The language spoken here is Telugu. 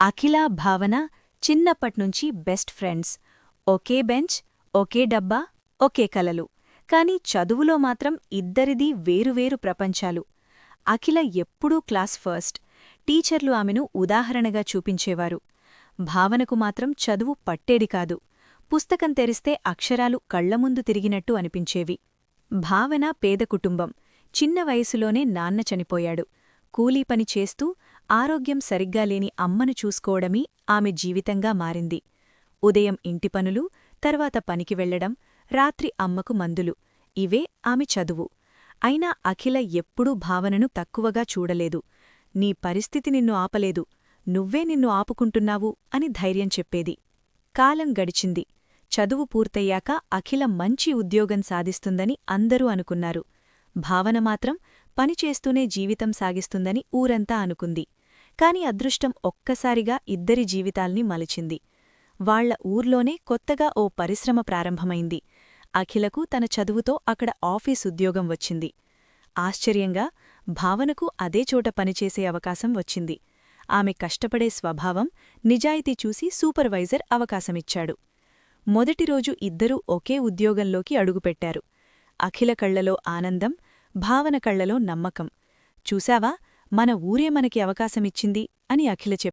అఖిల, భావన చిన్నప్పట్నుంచి బెస్ట్ ఫ్రెండ్స్. ఒకే బెంచ్, ఒకే డబ్బా, ఒకే కలలు. కాని చదువులో మాత్రం ఇద్దరిదీ వేరువేరు ప్రపంచాలు. అఖిల ఎప్పుడూ క్లాస్ ఫస్ట్. టీచర్లు ఆమెను ఉదాహరణగా చూపించేవారు. భావనకు మాత్రం చదువు పట్టేది కాదు. పుస్తకం తెరిస్తే అక్షరాలు కళ్లముందు తిరిగినట్టు అనిపించేవి. భావన పేద కుటుంబం. చిన్న వయసులోనే నాన్న చనిపోయాడు. కూలీపని చేస్తూ ఆరోగ్యం సరిగ్గా లేని అమ్మను చూసుకోవడమీ ఆమె జీవితంగా మారింది. ఉదయం ఇంటి పనులు, తర్వాత పనికి వెళ్లడం, రాత్రి అమ్మకు మందులు. ఇవే ఆమె చదువు. అయినా అఖిల ఎప్పుడూ భావనను తక్కువగా చూడలేదు. నీ పరిస్థితి నిన్ను ఆపలేదు, నువ్వే నిన్ను ఆపుకుంటున్నావు అని ధైర్యం చెప్పేది. కాలం గడిచింది. చదువు పూర్తయ్యాక అఖిల మంచి ఉద్యోగం సాధిస్తుందని అందరూ అనుకున్నారు. భావన మాత్రం పనిచేస్తూనే జీవితం సాగిస్తుందని ఊరంతా అనుకుంది. కాని అదృష్టం ఒక్కసారిగా ఇద్దరి జీవితాల్ని మలిచింది. వాళ్ల ఊర్లోనే కొత్తగా ఓ పరిశ్రమ ప్రారంభమైంది. అఖిలకు తన చదువుతో అక్కడ ఆఫీసుద్యోగం వచ్చింది. ఆశ్చర్యంగా భావనకు అదే చోట పనిచేసే అవకాశం వచ్చింది. ఆమె కష్టపడే స్వభావం, నిజాయితీ చూసి సూపర్వైజర్ అవకాశమిచ్చాడు. మొదటిరోజు ఇద్దరూ ఒకే ఉద్యోగంలోకి అడుగుపెట్టారు. అఖిల కళ్లలో ఆనందం, భావన కళ్లలో నమ్మకం. చూశావా, మన ఊరే మనకి అవకాశమిచ్చింది అని అఖిల